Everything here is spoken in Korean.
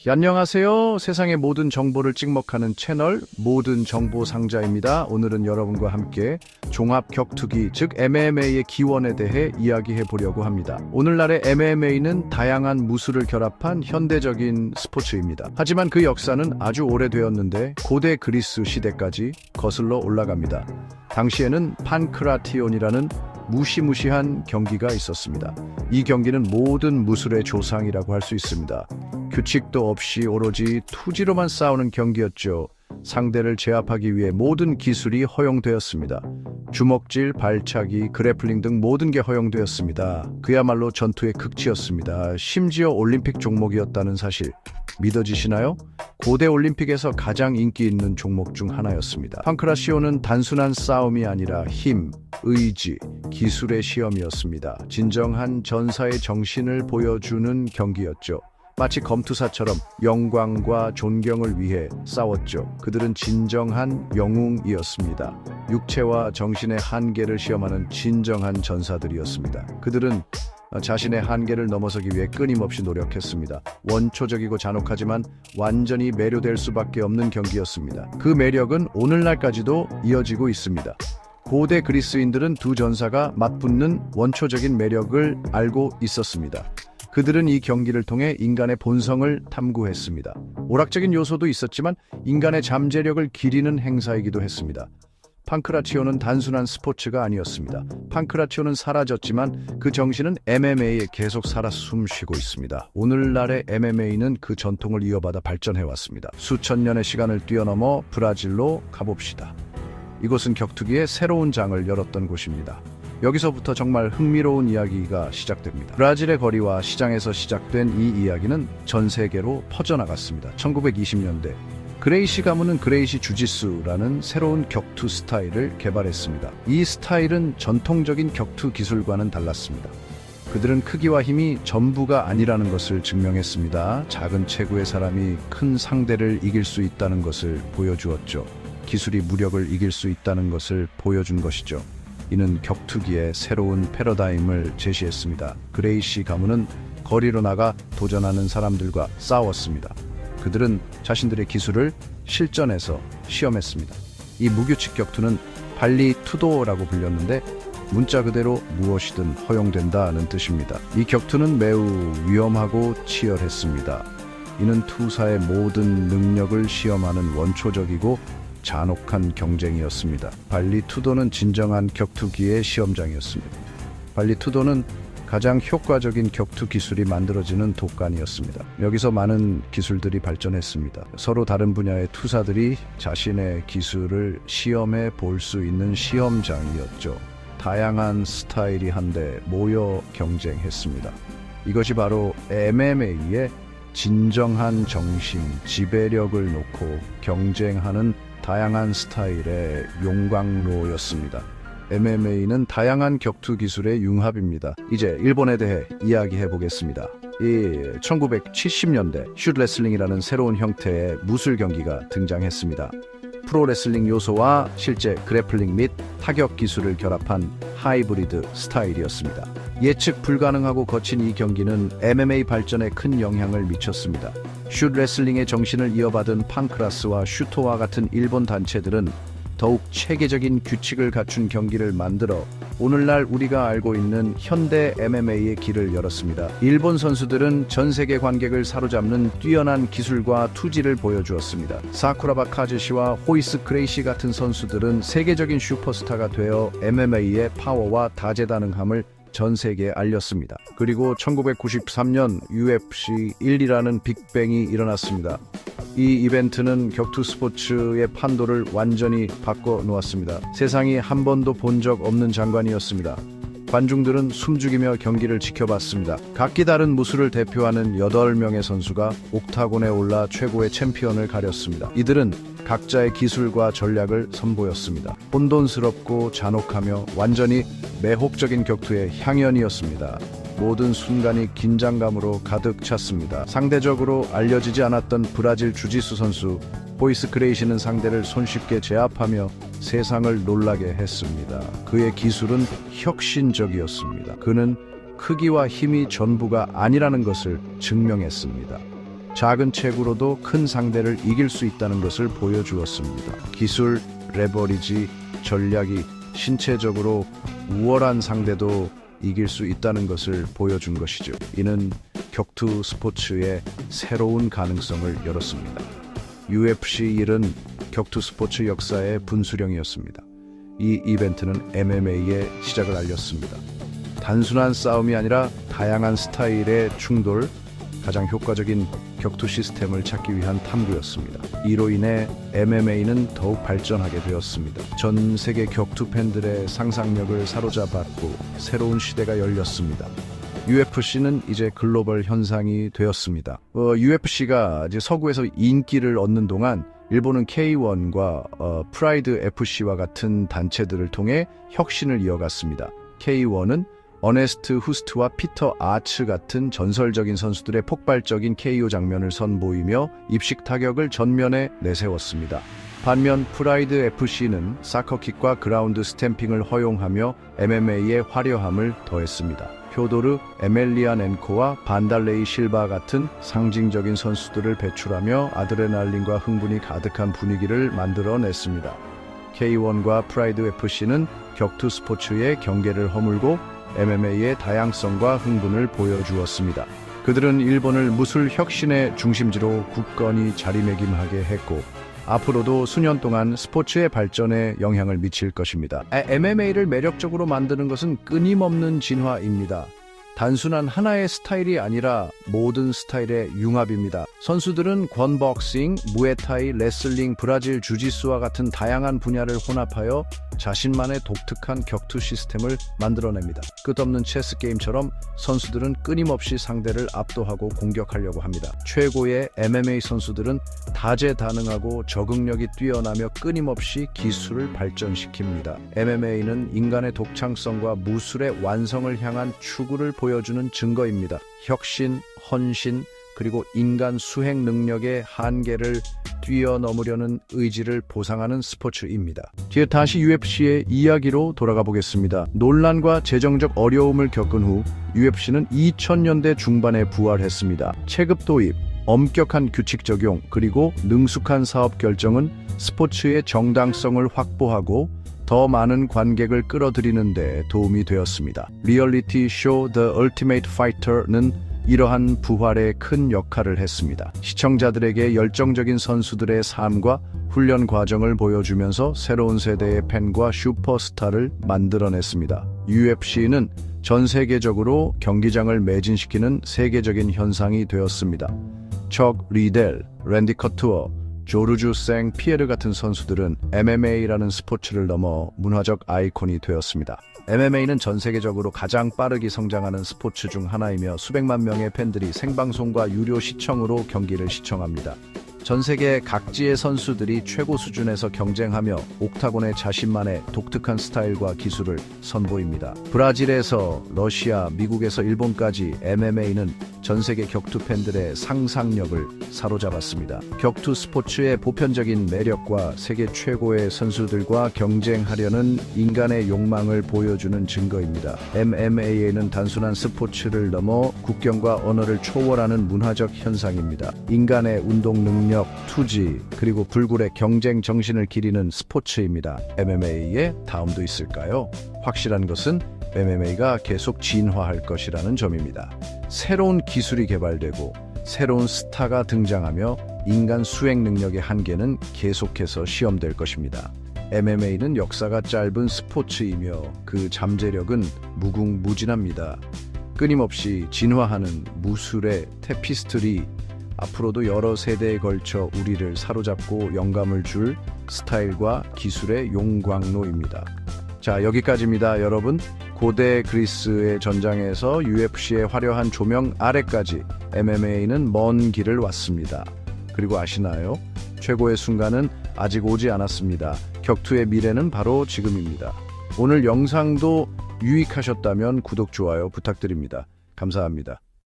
안녕하세요. 세상의 모든 정보를 찍먹하는 채널 모든 정보 상자입니다. 오늘은 여러분과 함께 종합 격투기 즉 MMA의 기원에 대해 이야기해 보려고 합니다. 오늘날의 MMA는 다양한 무술을 결합한 현대적인 스포츠입니다. 하지만 그 역사는 아주 오래되었는데 고대 그리스 시대까지 거슬러 올라갑니다. 당시에는 판크라티온이라는 무시무시한 경기가 있었습니다. 이 경기는 모든 무술의 조상이라고 할 수 있습니다. 규칙도 없이 오로지 투지로만 싸우는 경기였죠. 상대를 제압하기 위해 모든 기술이 허용되었습니다. 주먹질, 발차기, 그래플링 등 모든 게 허용되었습니다. 그야말로 전투의 극치였습니다. 심지어 올림픽 종목이었다는 사실 믿어지시나요? 고대 올림픽에서 가장 인기 있는 종목 중 하나였습니다. 판크라시오는 단순한 싸움이 아니라 힘, 의지, 기술의 시험이었습니다. 진정한 전사의 정신을 보여주는 경기였죠. 마치 검투사처럼 영광과 존경을 위해 싸웠죠. 그들은 진정한 영웅이었습니다. 육체와 정신의 한계를 시험하는 진정한 전사들이었습니다. 그들은 자신의 한계를 넘어서기 위해 끊임없이 노력했습니다. 원초적이고 잔혹하지만 완전히 매료될 수밖에 없는 경기였습니다. 그 매력은 오늘날까지도 이어지고 있습니다. 고대 그리스인들은 두 전사가 맞붙는 원초적인 매력을 알고 있었습니다. 그들은 이 경기를 통해 인간의 본성을 탐구했습니다. 오락적인 요소도 있었지만 인간의 잠재력을 기리는 행사이기도 했습니다. 판크라티오는 단순한 스포츠가 아니었습니다. 판크라티오는 사라졌지만 그 정신은 MMA에 계속 살아 숨쉬고 있습니다. 오늘날의 MMA는 그 전통을 이어받아 발전해왔습니다. 수천 년의 시간을 뛰어넘어 브라질로 가봅시다. 이곳은 격투기의 새로운 장을 열었던 곳입니다. 여기서부터 정말 흥미로운 이야기가 시작됩니다. 브라질의 거리와 시장에서 시작된 이 이야기는 전 세계로 퍼져나갔습니다. 1920년대 그레이시 가문은 그레이시 주짓수라는 새로운 격투 스타일을 개발했습니다. 이 스타일은 전통적인 격투 기술과는 달랐습니다. 그들은 크기와 힘이 전부가 아니라는 것을 증명했습니다. 작은 체구의 사람이 큰 상대를 이길 수 있다는 것을 보여주었죠. 기술이 무력을 이길 수 있다는 것을 보여준 것이죠. 이는 격투기의 새로운 패러다임을 제시했습니다. 그레이시 가문은 거리로 나가 도전하는 사람들과 싸웠습니다. 그들은 자신들의 기술을 실전에서 시험했습니다. 이 무규칙 격투는 발리 투도라고 불렸는데 문자 그대로 무엇이든 허용된다는 뜻입니다. 이 격투는 매우 위험하고 치열했습니다. 이는 투사의 모든 능력을 시험하는 원초적이고 잔혹한 경쟁이었습니다. 발리 투도는 진정한 격투기의 시험장이었습니다. 발리 투도는 가장 효과적인 격투 기술이 만들어지는 독간이었습니다. 여기서 많은 기술들이 발전했습니다. 서로 다른 분야의 투사들이 자신의 기술을 시험해 볼 수 있는 시험장이었죠. 다양한 스타일이 한데 모여 경쟁했습니다. 이것이 바로 MMA의 진정한 정신, 지배력을 놓고 경쟁하는 다양한 스타일의 용광로였습니다. MMA는 다양한 격투 기술의 융합입니다. 이제 일본에 대해 이야기해 보겠습니다. 1970년대 슛레슬링이라는 새로운 형태의 무술 경기가 등장했습니다. 프로레슬링 요소와 실제 그래플링 및 타격 기술을 결합한 하이브리드 스타일이었습니다. 예측 불가능하고 거친 이 경기는 MMA 발전에 큰 영향을 미쳤습니다. 슛레슬링의 정신을 이어받은 판크라스와 슈토와 같은 일본 단체들은 더욱 체계적인 규칙을 갖춘 경기를 만들어 오늘날 우리가 알고 있는 현대 MMA의 길을 열었습니다. 일본 선수들은 전 세계 관객을 사로잡는 뛰어난 기술과 투지를 보여주었습니다. 사쿠라바 카즈시와 호이스 그레이시 같은 선수들은 세계적인 슈퍼스타가 되어 MMA의 파워와 다재다능함을 전 세계에 알렸습니다. 그리고 1993년 UFC 1이라는 빅뱅이 일어났습니다. 이 이벤트는 격투 스포츠의 판도를 완전히 바꿔놓았습니다. 세상이 한 번도 본 적 없는 장관이었습니다. 관중들은 숨죽이며 경기를 지켜봤습니다. 각기 다른 무술을 대표하는 8명의 선수가 옥타곤에 올라 최고의 챔피언을 가렸습니다. 이들은 각자의 기술과 전략을 선보였습니다. 혼돈스럽고 잔혹하며 완전히 매혹적인 격투의 향연이었습니다. 모든 순간이 긴장감으로 가득 찼습니다. 상대적으로 알려지지 않았던 브라질 주짓수 선수 호이스 그레이시는 상대를 손쉽게 제압하며 세상을 놀라게 했습니다. 그의 기술은 혁신적이었습니다. 그는 크기와 힘이 전부가 아니라는 것을 증명했습니다. 작은 체구로도 큰 상대를 이길 수 있다는 것을 보여주었습니다. 기술, 레버리지, 전략이 신체적으로 우월한 상대도 이길 수 있다는 것을 보여준 것이죠. 이는 격투 스포츠의 새로운 가능성을 열었습니다. UFC 1은 격투 스포츠 역사의 분수령이었습니다. 이 이벤트는 MMA의 시작을 알렸습니다. 단순한 싸움이 아니라 다양한 스타일의 충돌, 가장 효과적인 격투 시스템을 찾기 위한 탐구였습니다. 이로 인해 MMA는 더욱 발전하게 되었습니다. 전 세계 격투 팬들의 상상력을 사로잡았고 새로운 시대가 열렸습니다. UFC는 이제 글로벌 현상이 되었습니다. UFC가 이제 서구에서 인기를 얻는 동안 일본은 K1과 프라이드 FC와 같은 단체들을 통해 혁신을 이어갔습니다. K1은 어네스트 후스트와 피터 아츠 같은 전설적인 선수들의 폭발적인 KO 장면을 선보이며 입식 타격을 전면에 내세웠습니다. 반면 프라이드 FC는 사커킥과 그라운드 스탬핑을 허용하며 MMA의 화려함을 더했습니다. 표도르, 에멜리아넨코와 반달레이 실바 같은 상징적인 선수들을 배출하며 아드레날린과 흥분이 가득한 분위기를 만들어냈습니다. K1과 프라이드 FC는 격투 스포츠의 경계를 허물고 MMA의 다양성과 흥분을 보여주었습니다. 그들은 일본을 무술 혁신의 중심지로 굳건히 자리매김하게 했고 앞으로도 수년 동안 스포츠의 발전에 영향을 미칠 것입니다. MMA를 매력적으로 만드는 것은 끊임없는 진화입니다. 단순한 하나의 스타일이 아니라 모든 스타일의 융합입니다. 선수들은 권복싱, 무에타이, 레슬링, 브라질 주짓수와 같은 다양한 분야를 혼합하여 자신만의 독특한 격투 시스템을 만들어냅니다. 끝없는 체스 게임처럼 선수들은 끊임없이 상대를 압도하고 공격하려고 합니다. 최고의 MMA 선수들은 다재다능하고 적응력이 뛰어나며 끊임없이 기술을 발전시킵니다. MMA는 인간의 독창성과 무술의 완성을 향한 추구를 보여주는 증거입니다. 혁신, 헌신, 그리고 인간 수행 능력의 한계를 뛰어넘으려는 의지를 보상하는 스포츠입니다. 뒤에 다시 UFC의 이야기로 돌아가 보겠습니다. 논란과 재정적 어려움을 겪은 후 UFC는 2000년대 중반에 부활했습니다. 체급 도입, 엄격한 규칙 적용, 그리고 능숙한 사업 결정은 스포츠의 정당성을 확보하고 더 많은 관객을 끌어들이는 데 도움이 되었습니다. 리얼리티 쇼 The Ultimate Fighter는 이러한 부활에 큰 역할을 했습니다. 시청자들에게 열정적인 선수들의 삶과 훈련 과정을 보여주면서 새로운 세대의 팬과 슈퍼스타를 만들어냈습니다. UFC는 전 세계적으로 경기장을 매진시키는 세계적인 현상이 되었습니다. 척 리델, 랜디 커투어, 조르주 생 피에르 같은 선수들은 MMA라는 스포츠를 넘어 문화적 아이콘이 되었습니다. MMA는 전 세계적으로 가장 빠르게 성장하는 스포츠 중 하나이며 수백만 명의 팬들이 생방송과 유료 시청으로 경기를 시청합니다. 전 세계 각지의 선수들이 최고 수준에서 경쟁하며 옥타곤의 자신만의 독특한 스타일과 기술을 선보입니다. 브라질에서 러시아, 미국에서 일본까지 MMA는 전 세계 격투 팬들의 상상력을 사로잡았습니다. 격투 스포츠의 보편적인 매력과 세계 최고의 선수들과 경쟁하려는 인간의 욕망을 보여주는 증거입니다. MMA는 단순한 스포츠를 넘어 국경과 언어를 초월하는 문화적 현상입니다. 인간의 운동 능력, 투지, 그리고 불굴의 경쟁 정신을 기리는 스포츠입니다. MMA의 다음도 있을까요? 확실한 것은 MMA가 계속 진화할 것이라는 점입니다. 새로운 기술이 개발되고 새로운 스타가 등장하며 인간 수행 능력의 한계는 계속해서 시험될 것입니다. MMA는 역사가 짧은 스포츠이며 그 잠재력은 무궁무진합니다. 끊임없이 진화하는 무술의 테피스트리, 앞으로도 여러 세대에 걸쳐 우리를 사로잡고 영감을 줄 스타일과 기술의 용광로입니다. 자, 여기까지입니다, 여러분. 고대 그리스의 전장에서 UFC의 화려한 조명 아래까지 MMA는 먼 길을 왔습니다. 그리고 아시나요? 최고의 순간은 아직 오지 않았습니다. 격투의 미래는 바로 지금입니다. 오늘 영상도 유익하셨다면 구독, 좋아요 부탁드립니다. 감사합니다.